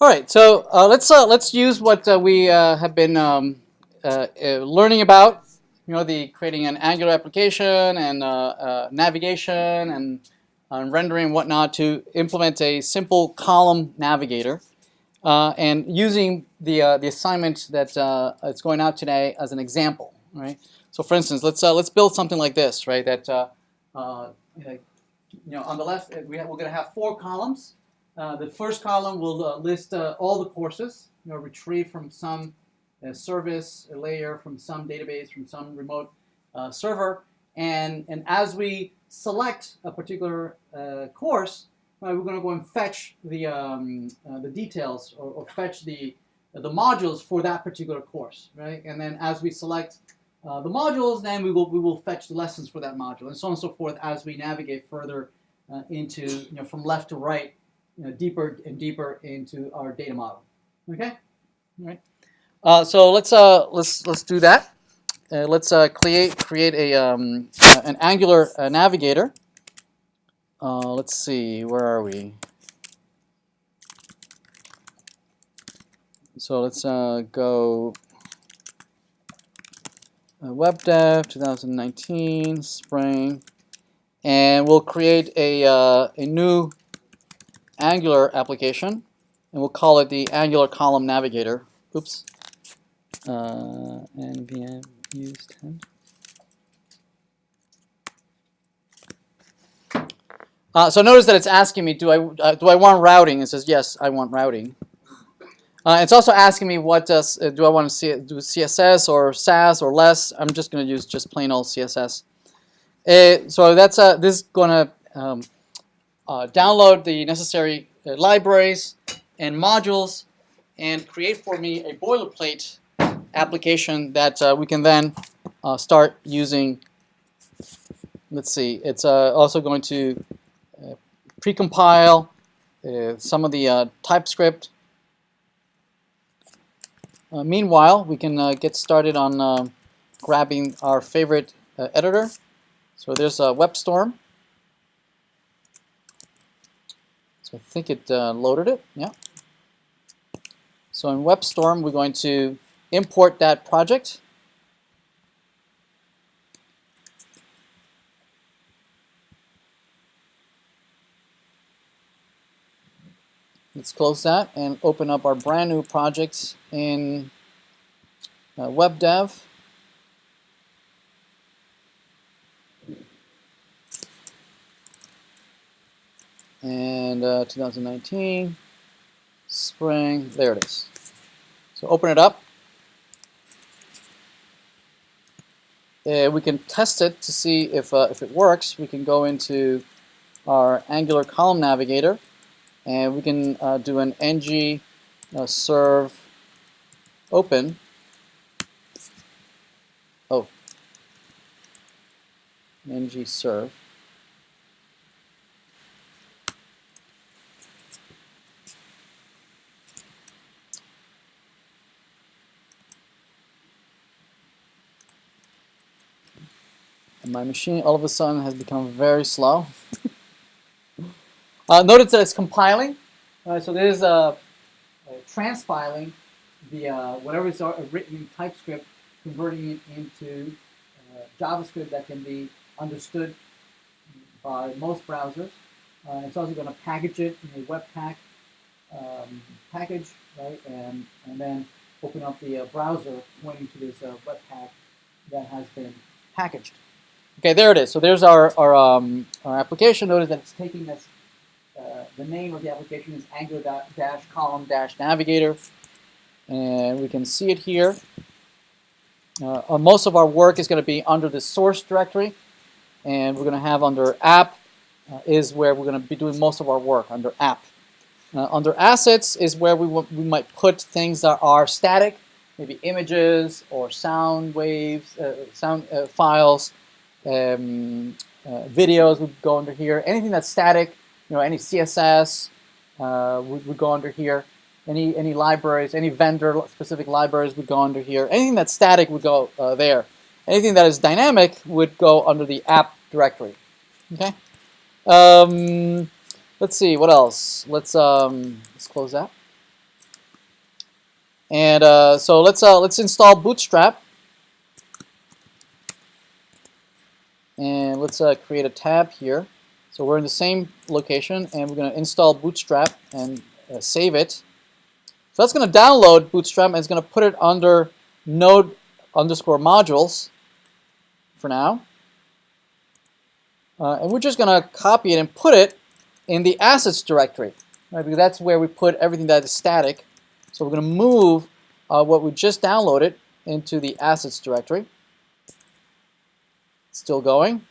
All right, so let's use what we have been learning about. You know, the creating an Angular application and navigation and rendering and whatnot to implement a simple column navigator, and using the assignment that is going out today as an example. Right. So, for instance, let's build something like this. Right. That on the left we're going to have 4 columns. The first column will list all the courses, retrieved from some service layer, from some database, from some remote server. And as we select a particular course, we're going to go and fetch the details or fetch the modules for that particular course, right? And then as we select the modules, then we will fetch the lessons for that module, and so on and so forth as we navigate further into from left to right. Deeper and deeper into our data model. Okay, all right. So let's do that. Let's create a an Angular navigator. Let's see, where are we? So let's go webdev 2019 spring, and we'll create a new Angular application, and we'll call it the Angular Column Navigator. Oops. NVM use 10. So notice that it's asking me, do I want routing? It says yes, I want routing. It's also asking me what do I want to do CSS or SAS or less. I'm just going to use just plain old CSS. So that's this is going to download the necessary libraries and modules and create for me a boilerplate application that we can then start using. Let's see, it's also going to precompile some of the TypeScript. Meanwhile, we can get started on grabbing our favorite editor. So there's a WebStorm. So I think it loaded it, yeah. So in WebStorm, we're going to import that project. Let's close that and open up our brand new project in webdev. And 2019 spring, there it is. So open it up. We can test it to see if it works. We can go into our Angular Column Navigator, and we can do an ng serve open. Oh, ng serve. And my machine all of a sudden has become very slow. Notice that it's compiling. So there is transpiling the whatever is written in TypeScript, converting it into JavaScript that can be understood by most browsers. It's also going to package it in a Webpack package, right? And then open up the browser pointing to this Webpack that has been packaged. Okay, there it is. So there's our application. Notice that it's taking this. The name of the application is Angular-column-navigator, and we can see it here. Most of our work is going to be under the source directory, and we're going to have under app is where we're going to be doing most of our work, under app. Under assets is where we might put things that are static, maybe images or sound waves, sound files, videos would go under here. Anything that's static, any CSS would go under here. Any libraries, any vendor-specific libraries would go under here. Anything that's static would go there. Anything that is dynamic would go under the app directory. Okay. Let's see what else. Let's close that. And so let's install Bootstrap, and let's create a tab here. So we're in the same location, and we're going to install Bootstrap and save it. So that's going to download Bootstrap, and it's going to put it under node_modules for now. And we're just going to copy it and put it in the assets directory, right? Because that's where we put everything that is static. So we're going to move what we just downloaded into the assets directory. Still going?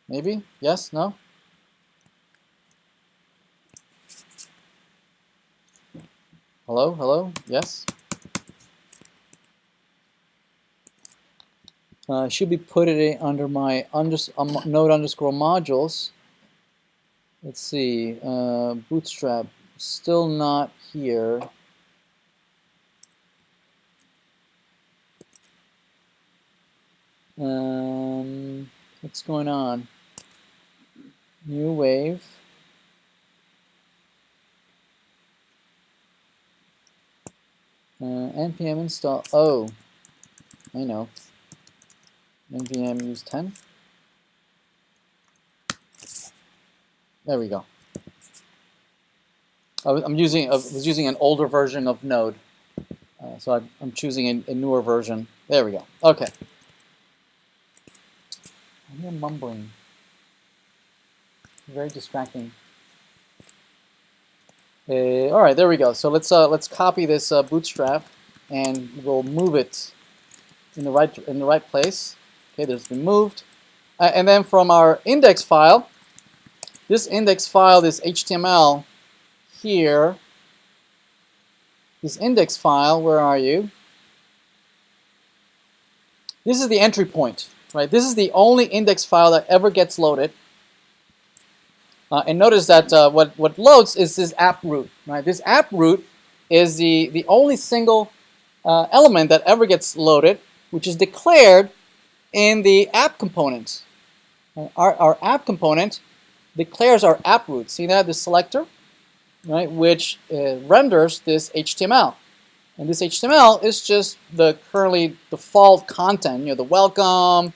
Maybe? Yes? No? Hello? Hello? Yes? Should be put it under my node_modules. Let's see. Bootstrap. Still not here. What's going on? New wave. npm install. Oh, I know. npm use 10. There we go. I was using an older version of Node, so I'm choosing a newer version. There we go. Okay. I hear mumbling. Very distracting. All right, there we go. So let's copy this Bootstrap, and we'll move it in the right place. Okay, there's been moved, and then from our index file, this HTML here, this index file. Where are you? This is the entry point, right? This is the only index file that ever gets loaded. And notice that what loads is this app root, right? This app root is the only single element that ever gets loaded, which is declared in the app component. Our app component declares our app root. See that, the selector, right? Which renders this HTML. And this HTML is just the currently default content, the welcome,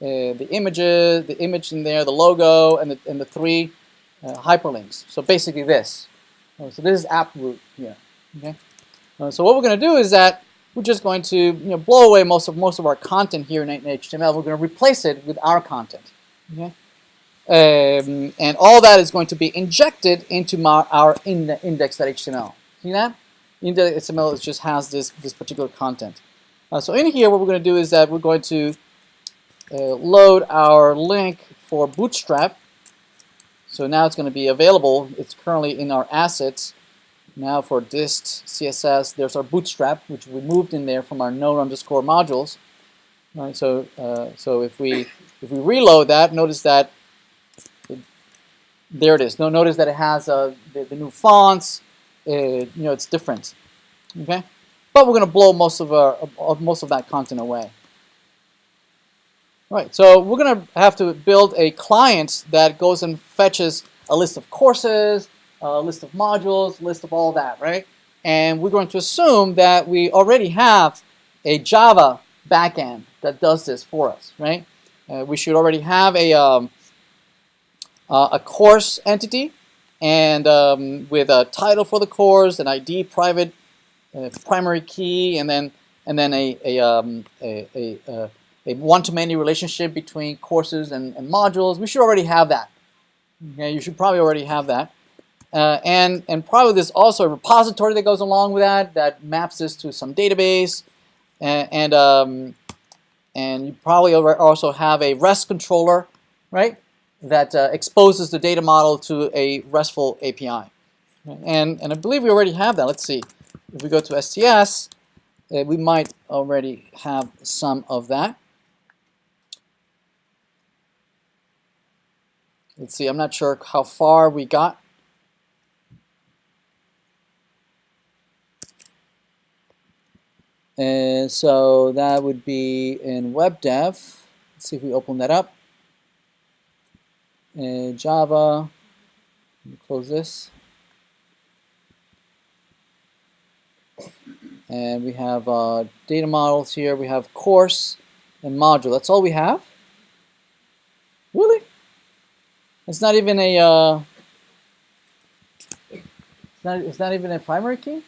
the images, the image in there, the logo, and the three hyperlinks. So basically this. So this is app root here. Okay. So what we're going to do is that we're just going to blow away most of our content here in HTML. We're going to replace it with our content. Okay. And all that is going to be injected into our index.html. See that? Index.html just has this particular content. So in here, what we're going to do is that we're going to load our link for Bootstrap. So now it's going to be available. It's currently in our assets. Now for dist CSS, there's our Bootstrap, which we moved in there from our node_modules. Right. So if we reload that, notice that there it is. Notice that it has the new fonts. It's different. Okay. But we're going to blow most of that content away. Right, so we're going to have to build a client that goes and fetches a list of courses, a list of modules, list of all that, right? And we're going to assume that we already have a Java backend that does this for us, right? We should already have a course entity, and with a title for the course, an ID, private, primary key, and then a one-to-many relationship between courses and modules. We should already have that. Okay, you should probably already have that. And probably there's also a repository that goes along with that maps this to some database. And you probably also have a REST controller, right, that exposes the data model to a RESTful API. And I believe we already have that. Let's see. If we go to STS, we might already have some of that. Let's see, I'm not sure how far we got. And so that would be in webdev. Let's see if we open that up. Java, close this. And we have data models here. We have course and module. That's all we have? Really? It's not even a it's not even a primary key?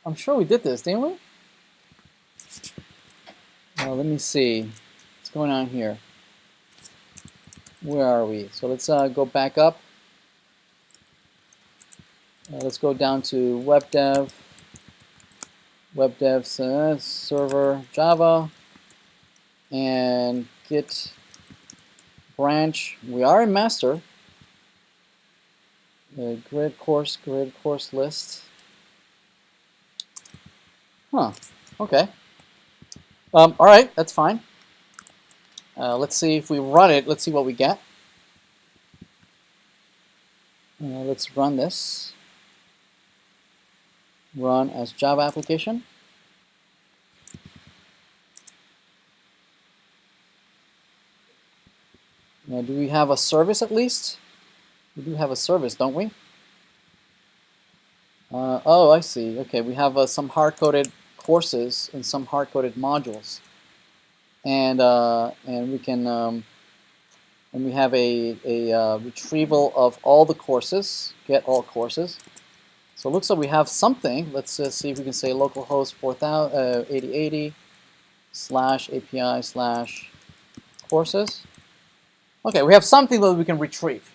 I'm sure we did this, didn't we? Let me see. What's going on here? Where are we? So let's go back up. Let's go down to webdev. Webdev server Java and git branch. We are in master. Grid course list. Huh. Okay. All right, that's fine. Let's see if we run it. Let's see what we get. Let's run this. Run as Java application. Now, do we have a service at least? We do have a service, don't we? Oh, I see. Okay, we have some hard-coded courses and some hard-coded modules, and we can and we have a retrieval of all the courses. Get all courses. So it looks like we have something. Let's see if we can say localhost 8080 /API /courses. Okay, we have something that we can retrieve.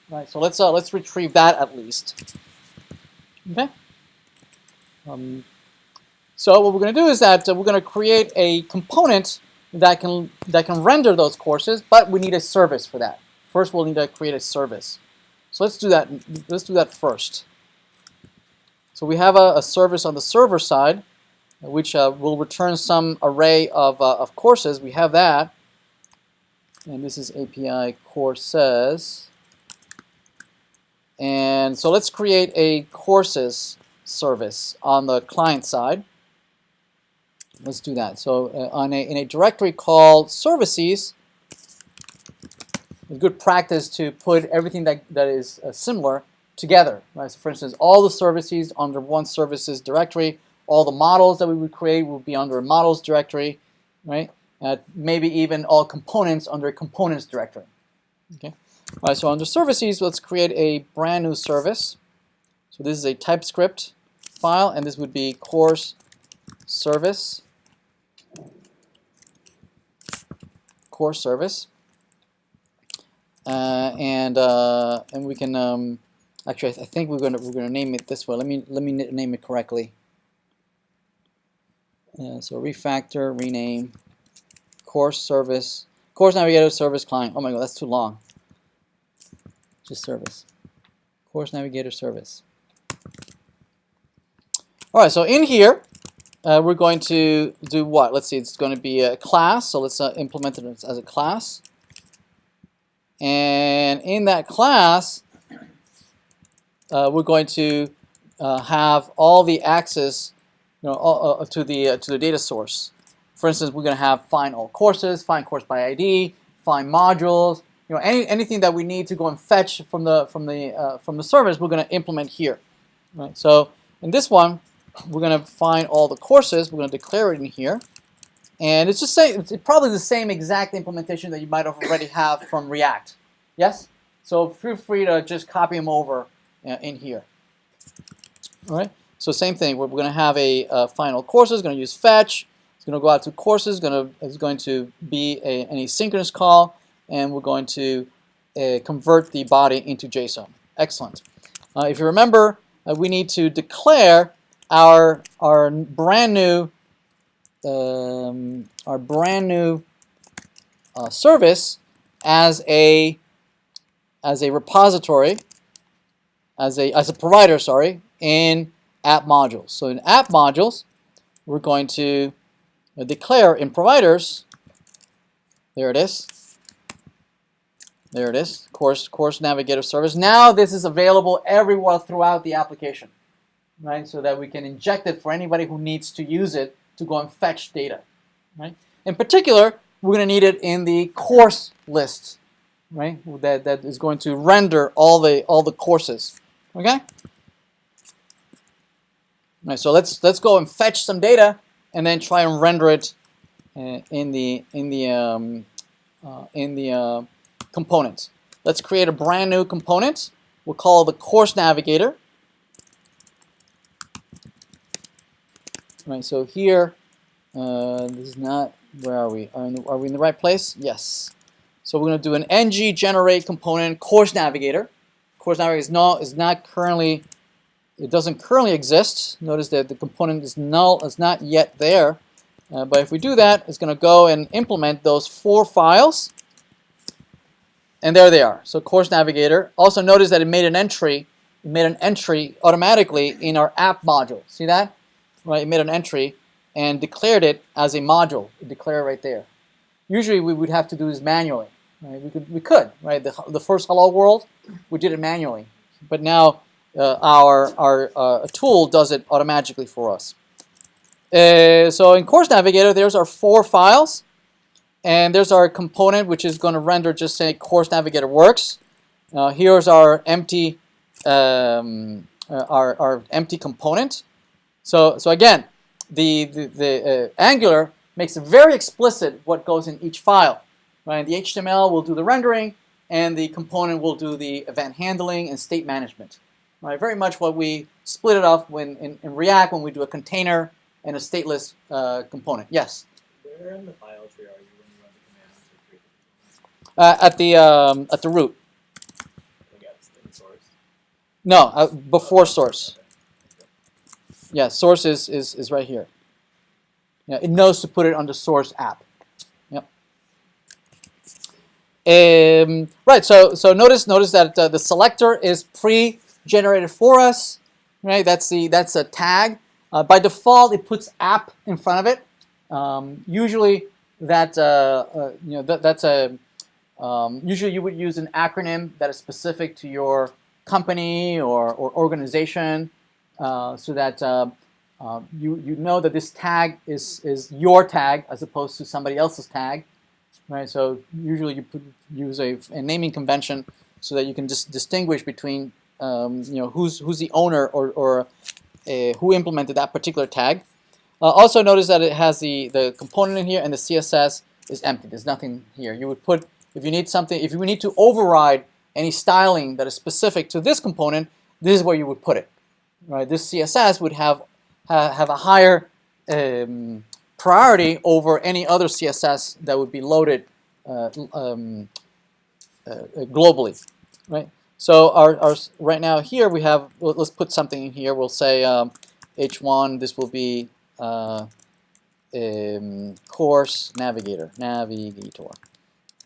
Right. So let's retrieve that at least. Okay. So what we're going to do is that we're going to create a component that can render those courses, but we need a service for that. First, we'll need to create a service. So let's do that. Let's do that first. So we have a service on the server side, which will return some array of courses. We have that, and this is API courses. And so let's create a courses service on the client side. Let's do that. So in a directory called services, it's good practice to put everything that is similar together. Right? So for instance, all the services under one services directory, all the models that we would create will be under a models directory, right? Maybe even all components under a components directory. Okay. All right, so under services, let's create a brand new service. So this is a TypeScript file, and this would be course service. Course service. And we can actually I think we're gonna name it this way. Let me name it correctly. So refactor, rename, course service, course navigator service client. Oh my god, that's too long. Just service. Course navigator service. All right, so in here, we're going to do what? Let's see, it's going to be a class, so let's implement it as a class. And in that class, we're going to have all the access, to the data source. For instance, we're going to have find all courses, find course by ID, find modules. Anything that we need to go and fetch from the service, we're going to implement here. Right? So in this one, we're going to find all the courses. We're going to declare it in here, and it's probably the same exact implementation that you might already have from React. Yes. So feel free to just copy them over in here. All right. So same thing. We're going to have a find all courses. Going to use fetch. It's going to go out to courses. It's going to be an asynchronous call. And we're going to convert the body into JSON. Excellent. If you remember, we need to declare our brand new service as a repository, as a provider, sorry, in app modules. So in app modules, we're going to declare in providers. There it is. There it is, course navigator service. Now this is available everywhere throughout the application, right? So that we can inject it for anybody who needs to use it to go and fetch data, right? In particular, we're going to need it in the course list, right? That is going to render all the courses, okay? Right, so let's go and fetch some data and then try and render it in the component. Let's create a brand new component. We'll call it the course navigator. Right, so here, this is not, where are we? Are we in the right place? Yes. So we're going to do an ng generate component course navigator. Course navigator is not currently, it doesn't currently exist. Notice that the component is null, it's not yet there. But if we do that, it's going to go and implement those 4 files. And there they are. So course navigator. Also notice that it made an entry. It made an entry automatically in our app module. See that? Right. It made an entry and declared it as a module. It declared right there. Usually we would have to do this manually. Right? We could. Right. The first hello world, we did it manually. But now our tool does it automatically for us. So in course navigator, there's our 4 files. And there's our component, which is going to render just say course navigator works. Here's our empty our empty component. So again, the Angular makes it very explicit what goes in each file. Right? The HTML will do the rendering, and the component will do the event handling and state management. Right? Very much what we split it up when in React when we do a container and a stateless component. Yes. Where in the file tree are you? At the root. No, before source. Yeah, source is right here. Yeah, it knows to put it under source app. Yep. Right. So notice that the selector is pre-generated for us. Right. That's a tag. By default, it puts app in front of it. Usually that's a usually you would use an acronym that is specific to your company or organization, so that you know that this tag is your tag as opposed to somebody else's tag, right? So usually you use a naming convention so that you can just distinguish between who's the owner or who implemented that particular tag. Also notice that it has the component in here and the CSS is empty. There's nothing here. You would put if you need to override any styling that is specific to this component, this is where you would put it. Right? This CSS would have a higher priority over any other CSS that would be loaded globally. Right? So our right now here we have. Let's put something in here. We'll say H1. This will be course navigator.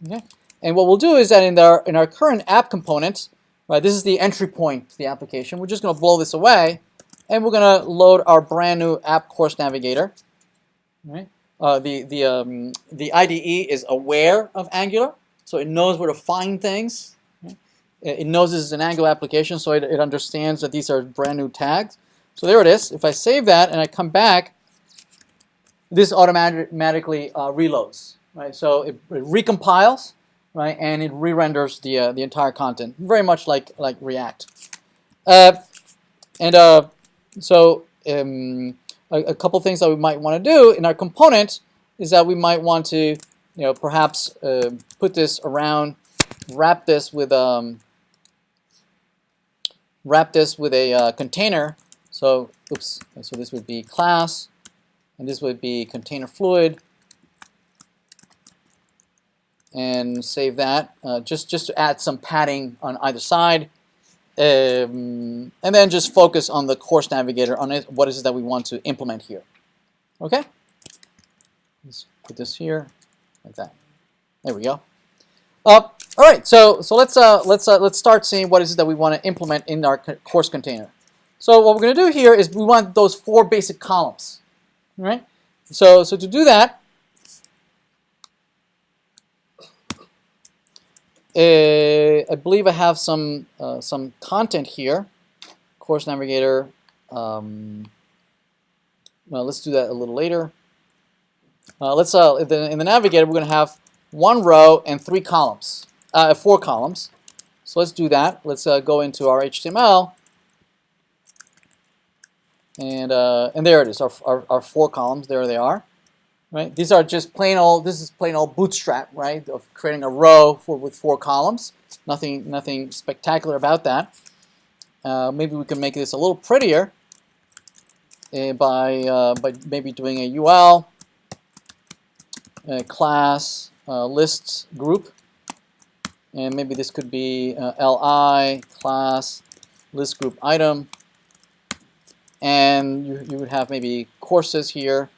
Okay. And what we'll do is that in our current app component, right, this is the entry point to the application. We're just going to blow this away, and we're going to load our brand new app course navigator. Right? The IDE is aware of Angular, so it knows where to find things. Right? It knows this is an Angular application, so it understands that these are brand new tags. So there it is. If I save that and I come back, this automatically reloads. Right? So it recompiles. Right, and it re-renders the entire content, very much like React. So a couple things that we might want to do in our component is that we might want to, perhaps put this around, wrap this with a container. So so this would be class, and this would be container fluid. And save that, just to add some padding on either side, and then just focus on the course navigator on it. What is it that we want to implement here? Okay, let's put this here like that. There we go. All right, so let's start seeing what is it that we want to implement in our course container. So what we're going to do here is we want those 4 basic columns, right? So to do that. I believe I have some content here. Course navigator. Well, let's do that a little later. Let's in the navigator we're going to have 1 row and 3 columns, 4 columns. So let's do that. Let's go into our HTML, And there it is, our 4 columns. There they are, right? These are just plain old. This is plain old bootstrap, right? Of creating a row with 4 columns. Nothing spectacular about that. Maybe we can make this a little prettier by maybe doing a UL class lists group, and maybe this could be li class list group item. And you would have maybe courses here,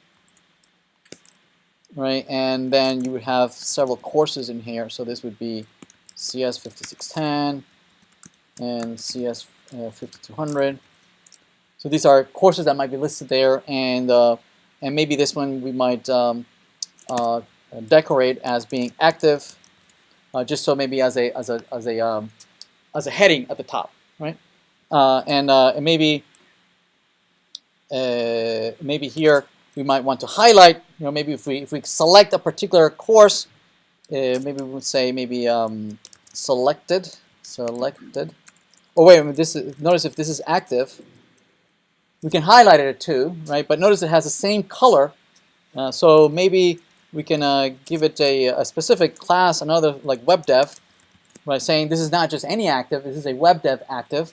right? And then you would have several courses in here. So this would be CS 5610 and CS 5200. So these are courses that might be listed there, and maybe this one we might decorate as being active, just so maybe as a heading at the top, right? And maybe here we might want to highlight, maybe if we select a particular course, maybe we would say maybe selected. Oh wait, notice if this is active, we can highlight it too, right? But notice it has the same color, so maybe we can give it a specific class, another like webdev, by saying this is not just any active, this is a webdev active,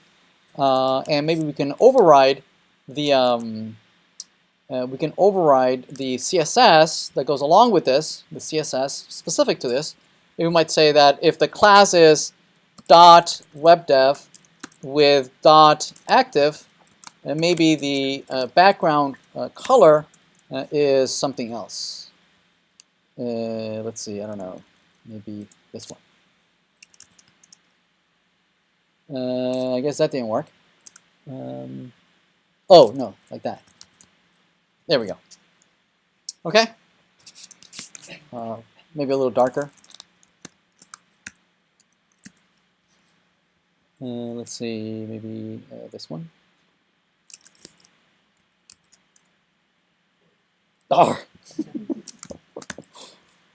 and maybe we can override the CSS that goes along with this, the CSS specific to this. We might say that if the class is .webdev with .active, maybe the background color is something else. Let's see, I don't know, maybe this one. I guess that didn't work. Oh, no, like that. There we go. Okay. Maybe a little darker. Let's see, maybe this one. Oh.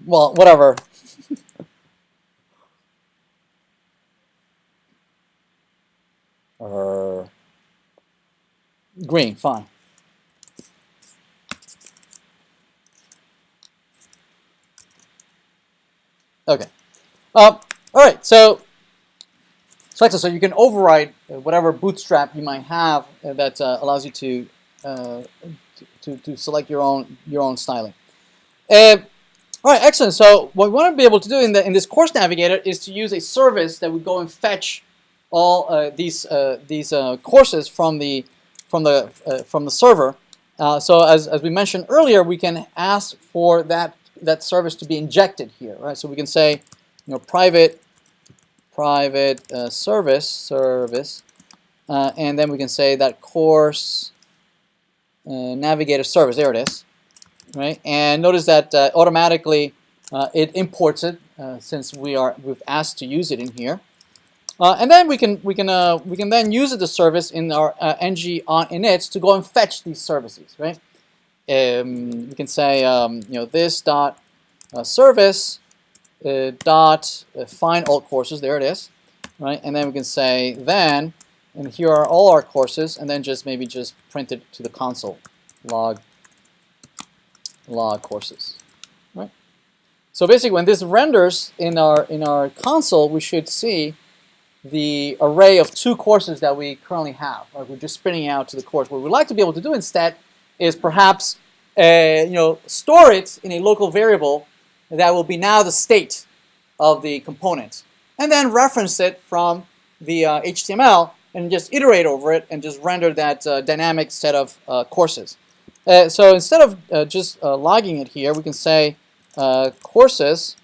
Well, whatever. Green, fine. Okay. All right. So you can override whatever bootstrap you might have that allows you to select your own styling. All right, excellent. So what we want to be able to do in this course navigator is to use a service that would go and fetch all these courses from the server. So as we mentioned earlier, we can ask for that service to be injected here, right? So we can say, private service, and then we can say that course navigator service. There it is, right? And notice that automatically it imports it since we've asked to use it in here. And then we can then use the service in our ng on init to go and fetch these services, right? We can say this dot service dot find all courses. There it is, right? And then we can say then, and here are all our courses, and then maybe just print it to the console, log courses, right? So basically, when this renders in our console, we should see the array of 2 courses that we currently have. Right? We're just spinning out to the course. What we'd like to be able to do instead is perhaps store it in a local variable that will be now the state of the component, and then reference it from the HTML and just iterate over it and just render that dynamic set of courses. So instead of just logging it here, we can say courses,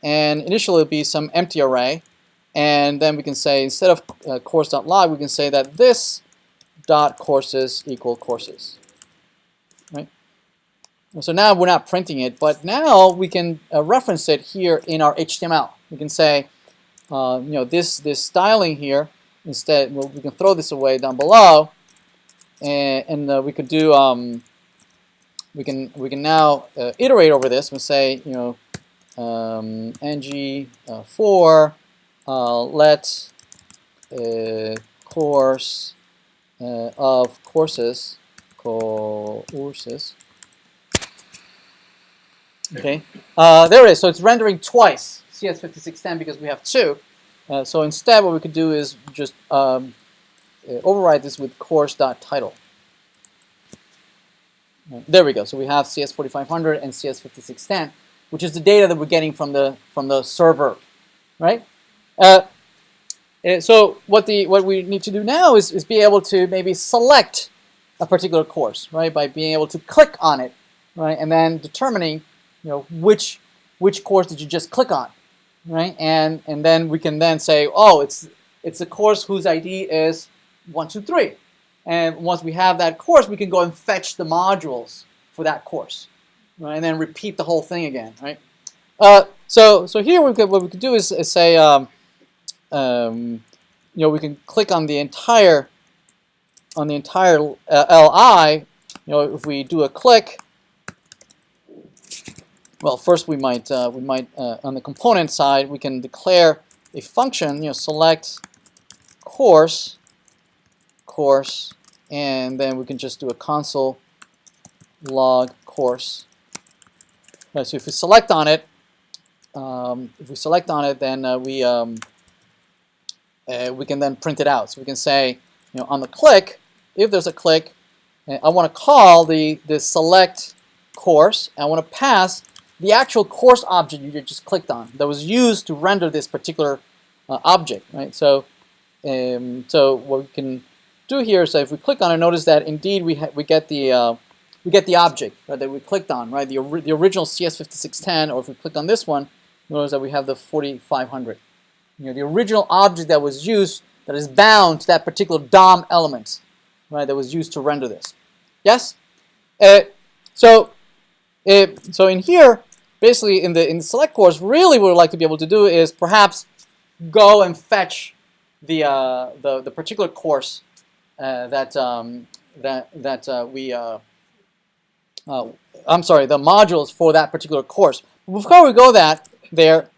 and initially it'll be some empty array. And then we can say, instead of course.log, we can say that this dot courses equal courses, right? So now we're not printing it, but now we can reference it here in our HTML. We can say, this styling here. Instead, we can throw this away down below, and we could do we can now iterate over this and say, ng for let course of courses courses. Okay, there it is. So it's rendering twice CS5610 because we have two. So instead, what we could do is just override this with course.title. There we go. So we have CS4500 and CS5610, which is the data that we're getting from the server, right? So what we need to do now is be able to maybe select a particular course, right? By being able to click on it, right, and then determining, which course did you just click on, right? And then we can then say, oh, it's a course whose ID is 123, and once we have that course, we can go and fetch the modules for that course, right? And then repeat the whole thing again, right? So here what we could do is say, we can click on the entire LI. If we do a click, well, first we might on the component side we can declare a function, select course, and then we can just do a console log course. Right, so if we select on it, then we can then print it out. So we can say, on the click, if there's a click, I want to call the select course. And I want to pass the actual course object you just clicked on that was used to render this particular object, right? So what we can do here is that if we click on it, notice that indeed we get the object, right, that we clicked on, right? The original CS5610, or if we click on this one, notice that we have the 4500. The original object that was used, that is bound to that particular DOM element, right, that was used to render this. Yes? So in here, basically in the select course, really what we'd like to be able to do is perhaps go and fetch the particular course the modules for that particular course. But before we go there,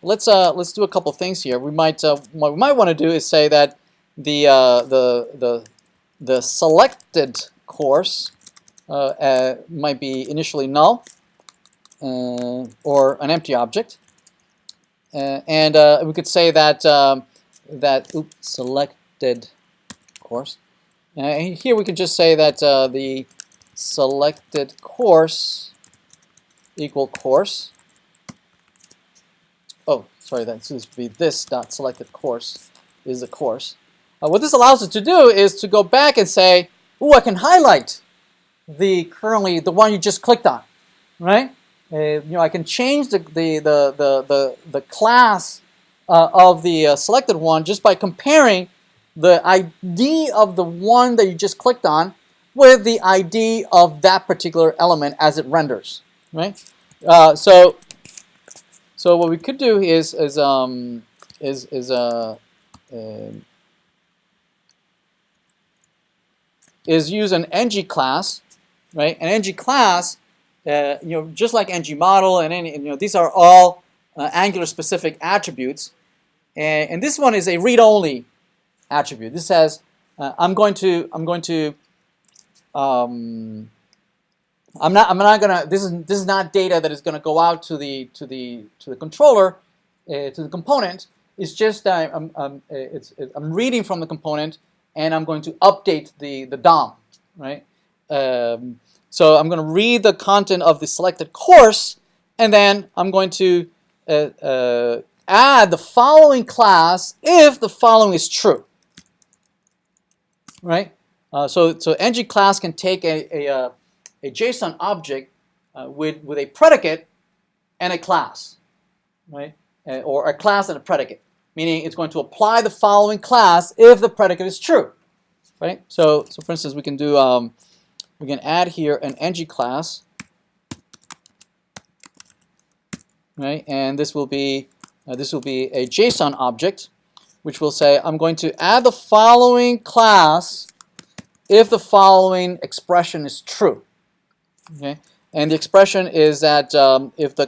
let's do a couple things here. We might what we might want to do is say that the selected course might be initially null or an empty object, and we could say that selected course. Here we could just say that the selected course equal course. Oh, sorry, that should be this dot selected course is the course. What this allows us to do is to go back and say, "Ooh, I can highlight the one you just clicked on, right? I can change the class of the selected one just by comparing the ID of the one that you just clicked on with the ID of that particular element as it renders, right? So what we could do is use an ng class, right? An ng class, just like ng model and any, these are all Angular specific attributes, and this one is a read-only attribute. This says I'm not gonna. This is not data that is going to go out to the controller, to the component. It's just I'm reading from the component, and I'm going to update the DOM, right? So I'm going to read the content of the selected course, and then I'm going to add the following class if the following is true, right? So ng class can take a JSON object with a predicate and a class, right? Or a class and a predicate, meaning it's going to apply the following class if the predicate is true, right? So for instance, we can do we can add here an ng class, right? And this will be a JSON object, which will say I'm going to add the following class if the following expression is true. Okay, and the expression is that if the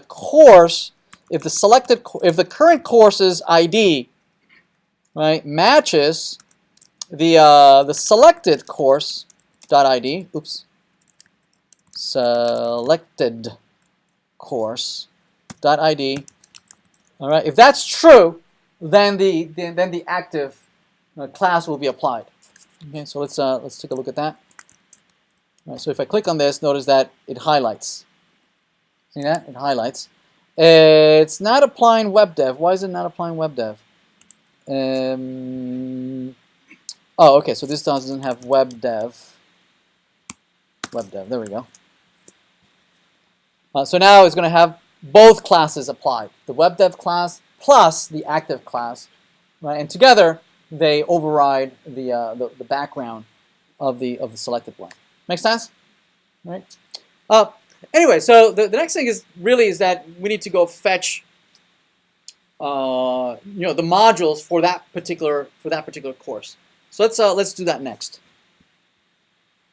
current course's ID, right, matches the selected course.id, selected course dot ID. All right. If that's true, then the active class will be applied. Okay. So let's take a look at that. All right, so if I click on this, notice that it highlights. See that? It highlights. It's not applying webdev. Why is it not applying webdev? Oh, okay. So this doesn't have webdev. Webdev. There we go. So now it's going to have both classes applied: the webdev class plus the active class, right? And together they override the background of the selected one. Make sense? Right. Anyway, so the next thing is that we need to go fetch the modules for that particular course. So let's do that next.